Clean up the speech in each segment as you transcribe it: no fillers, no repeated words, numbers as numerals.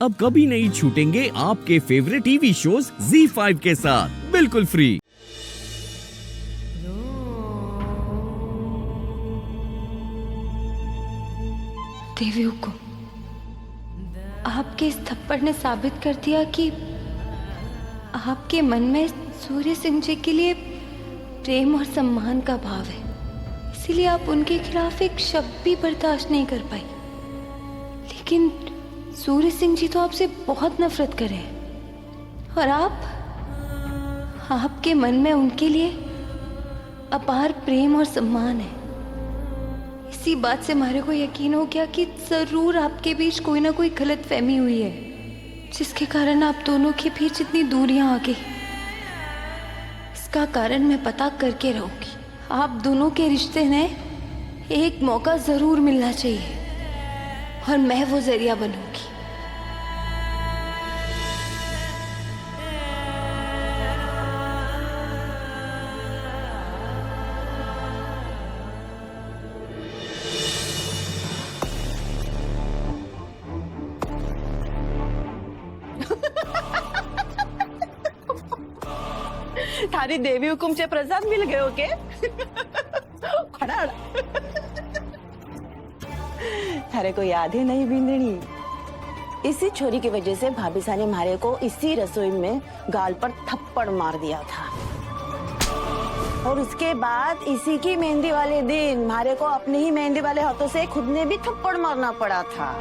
अब कभी नहीं छूटेंगे आपके फेवरेट टीवी शोज ZEE5 के साथ बिल्कुल फ्री। देवी हुकुम, आपके इस थप्पड़ ने साबित कर दिया कि आपके मन में सूर्य सिंह जी के लिए प्रेम और सम्मान का भाव है, इसीलिए आप उनके खिलाफ एक शब्द भी बर्दाश्त नहीं कर पाई। लेकिन सूर्य सिंह जी तो आपसे बहुत नफरत करे हैं और आपके मन में उनके लिए अपार प्रेम और सम्मान है। इसी बात से हमारे को यकीन हो गया कि जरूर आपके बीच कोई ना कोई गलत फहमी हुई है, जिसके कारण आप दोनों के बीच इतनी दूरियां आ गई। इसका कारण मैं पता करके रहूंगी। आप दोनों के रिश्ते ने एक मौका जरूर मिलना चाहिए और मैं वो जरिया बनूंगी। थारी देवी हुकुम से प्रसाद मिल गए हो के? थारे को याद ही नहीं बिंदनी, इसी छोरी की वजह से भाभी सा ने मारे को इसी रसोई में गाल पर थप्पड़ मार दिया था। और उसके बाद इसी की मेहंदी वाले दिन मारे को अपने ही मेहंदी वाले हाथों से खुद ने भी थप्पड़ मारना पड़ा था।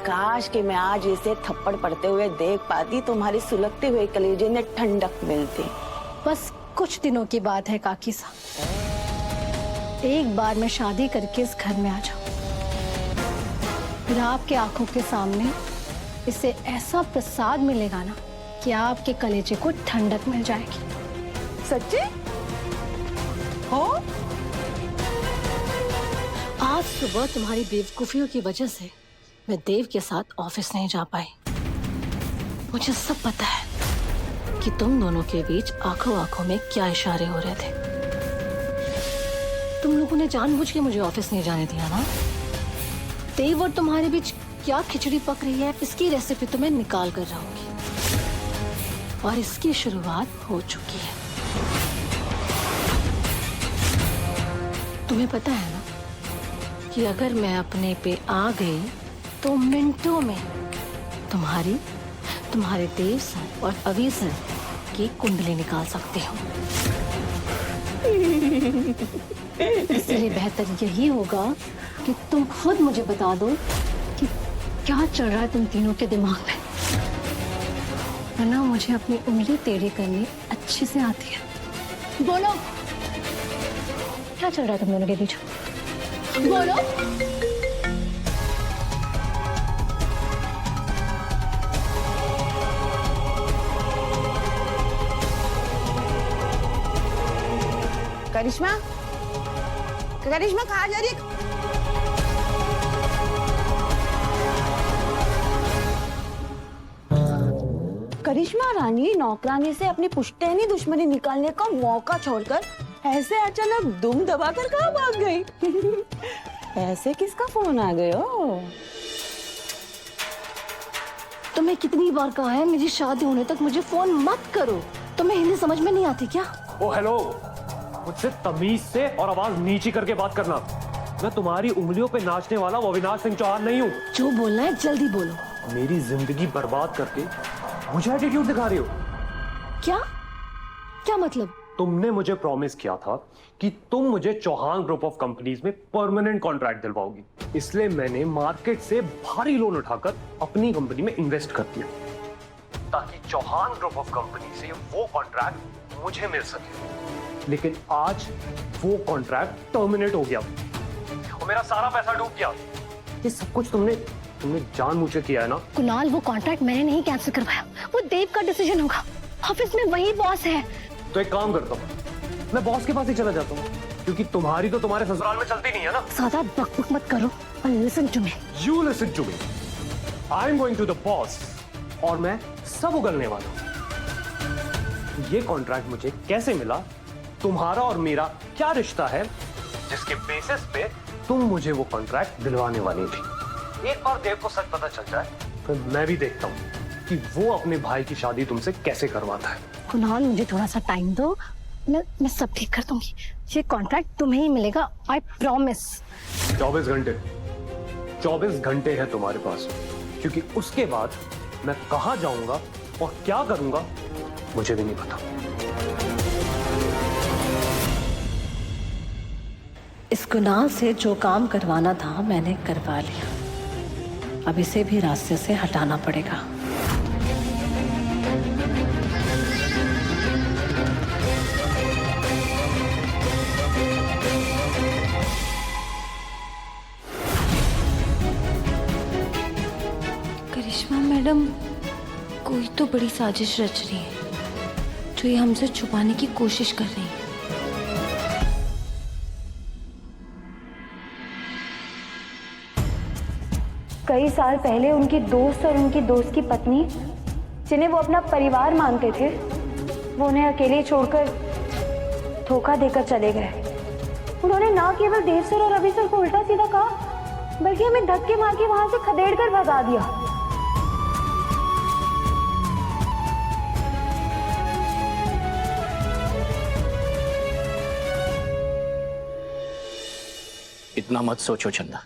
काश कि मैं आज इसे थप्पड़ पड़ते हुए देख पाती, तुम्हारी सुलगते हुए कलेजे ने ठंडक मिलती। बस कुछ दिनों की बात है काकी साहब, एक बार मैं शादी करके इस घर में आ जाऊं, फिर आपके आंखों के सामने इसे ऐसा प्रसाद मिलेगा ना कि आपके कलेजे को ठंडक मिल जाएगी। सच्ची हो? आज सुबह तुम्हारी बेवकूफियों की वजह से मैं देव के साथ ऑफिस नहीं जा पाई। मुझे सब पता है कि तुम दोनों के बीच आंखों आंखों में क्या इशारे हो रहे थे। तुम लोगों ने जानबूझ के मुझे ऑफिस नहीं जाने दिया ना। देव और तुम्हारे बीच क्या खिचड़ी पक रही है, इसकी रेसिपी तो मैं निकाल कर रहूंगी और इसकी शुरुआत हो चुकी है। तुम्हें पता है ना कि अगर मैं अपने पे आ गई तो मिनटों में तुम्हारे देव सर और अवी सर की कुंडली निकाल सकती हूँ। इसलिए बेहतर यही होगा कि तुम खुद मुझे बता दो कि क्या चल रहा है तुम तीनों के दिमाग में, वरना मुझे अपनी उंगली टेढ़ी करनी अच्छे से आती है। बोलो, क्या चल रहा है तुम दोनों के बीच? बोलो। करिश्मा, करिश्मा कहाँ जा रही है? करिश्मा रानी नौकरानी से अपनी पुश्तैनी दुश्मनी निकालने का मौका छोड़कर ऐसे अचानक दुम दबाकर कहाँ भाग गई? ऐसे किसका फोन आ गया? तुम्हें कितनी बार कहा है मेरी शादी होने तक मुझे फोन मत करो। तुम्हें हिंदी समझ में नहीं आती क्या? ओ हेलो, मुझसे तमीज से और आवाज नीची करके बात करना। मैं तुम्हारी उंगलियों पे नाचने वाला वो अविनाश सिंह चौहान नहीं हूँ। जो बोलना है जल्दी बोलो। मेरी जिंदगी बर्बाद करके मुझे एटीट्यूड दिखा रही हो? क्या क्या मतलब? तुमने मुझे प्रॉमिस किया था कि तुम मुझे चौहान ग्रुप ऑफ कंपनीज में परमानेंट कॉन्ट्रैक्ट दिलवाओगी, इसलिए मैंने मार्केट से भारी लोन उठाकर अपनी कंपनी में इन्वेस्ट कर दिया ताकि चौहान ग्रुप ऑफ कंपनी से वो कॉन्ट्रैक्ट मुझे मिल सके। लेकिन आज वो कॉन्ट्रैक्ट टर्मिनेट हो गया और मेरा सारा पैसा डूब गया। ये सब कुछ तुमने जानबूझ के किया है ना? कुणाल, वो कॉन्ट्रैक्ट मैंने नहीं कैंसिल करवाया, वो देव का डिसीजन होगा। ऑफिस में वही बॉस है। तो एक काम करता हूँ, मैं बॉस के पास ही चला जाता हूँ, क्योंकि तुम्हारी तो तुम्हारे ससुराल में चलती नहीं है ना। ज्यादा बकबक मत करो और listen to me. You listen to me. I'm going to the boss और मैं सब उगलने वाला हूँ। ये कॉन्ट्रैक्ट मुझे कैसे मिला, तुम्हारा और मेरा क्या रिश्ता है जिसके बेसिस पे तुम मुझे वो कॉन्ट्रैक्ट दिलवाने वाली थी। एक बार देव को सच पता चल जाए फिर मैं भी देखता हूँ कि वो अपने भाई की शादी तुमसे कैसे करवाता है। कुणाल, मुझे थोड़ा सा टाइम दो, मैं सब ठीक कर दूंगी। ये कॉन्ट्रैक्ट तुम्हें ही मिलेगा, आई प्रॉमिस। 24 घंटे है तुम्हारे पास, क्योंकि उसके बाद मैं कहाँ जाऊंगा और क्या करूंगा मुझे भी नहीं पता। इस कुणाल से जो काम करवाना था मैंने करवा लिया, अब इसे भी रास्ते से हटाना पड़ेगा। करिश्मा मैडम, कोई तो बड़ी साजिश रच रही है जो ये हमसे छुपाने की कोशिश कर रही है। कई साल पहले उनकी दोस्त और उनकी दोस्त की पत्नी, जिन्हें वो अपना परिवार मानते थे, वो उन्हें अकेले छोड़कर धोखा देकर चले गए। उन्होंने ना केवल देव सर और रवि सर को उल्टा सीधा कहा, बल्कि हमें धक्के मार के वहां से खदेड़ कर भगा दिया। इतना मत सोचो चंदा।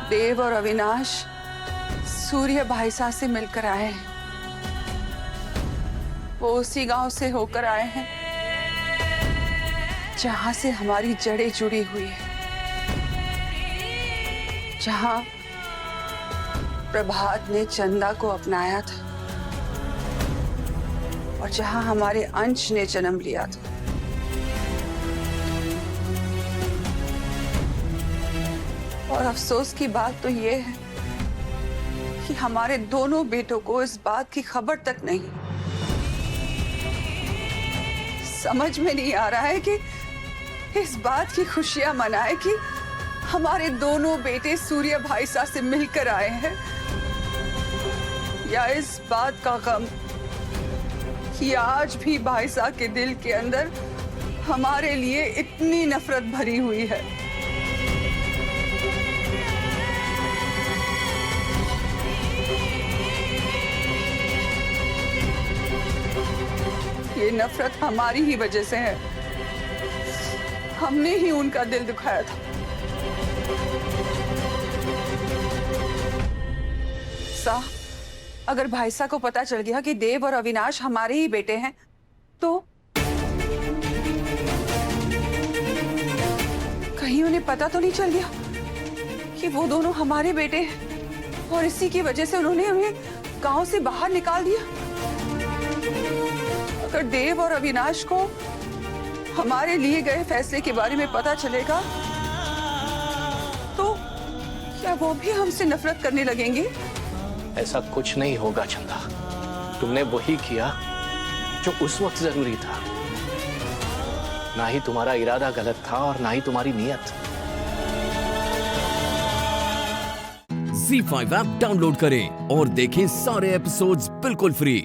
देव और अविनाश सूर्य भाई साहब से मिलकर आए हैं। वो उसी गांव से होकर आए हैं जहां से हमारी जड़ें जुड़ी हुई है, जहां प्रभात ने चंदा को अपनाया था और जहां हमारे अंश ने जन्म लिया था। और अफसोस की बात तो ये है कि हमारे दोनों बेटों को इस बात की खबर तक नहीं। समझ में नहीं आ रहा है कि इस बात की खुशियां मनाए कि हमारे दोनों बेटे सूर्य भाई साहब से मिलकर आए हैं, या इस बात का गम कि आज भी भाई साहब के दिल के अंदर हमारे लिए इतनी नफरत भरी हुई है। ये नफरत हमारी ही वजह से है, हमने ही उनका दिल दुखाया था। साहब, अगर भाई साहब को पता चल गया कि देव और अविनाश हमारे ही बेटे हैं तो कहीं उन्हें पता तो नहीं चल गया कि वो दोनों हमारे बेटे हैं और इसी की वजह से उन्होंने हमें गांव से बाहर निकाल दिया। अगर देव और अविनाश को हमारे लिए गए फैसले के बारे में पता चलेगा तो क्या वो भी हमसे नफरत करने लगेंगे? ऐसा कुछ नहीं होगा चंदा, तुमने वही किया जो उस वक्त जरूरी था। ना ही तुम्हारा इरादा गलत था और ना ही तुम्हारी नीयत। ZEE5 ऐप डाउनलोड करें और देखें सारे एपिसोड्स बिल्कुल फ्री।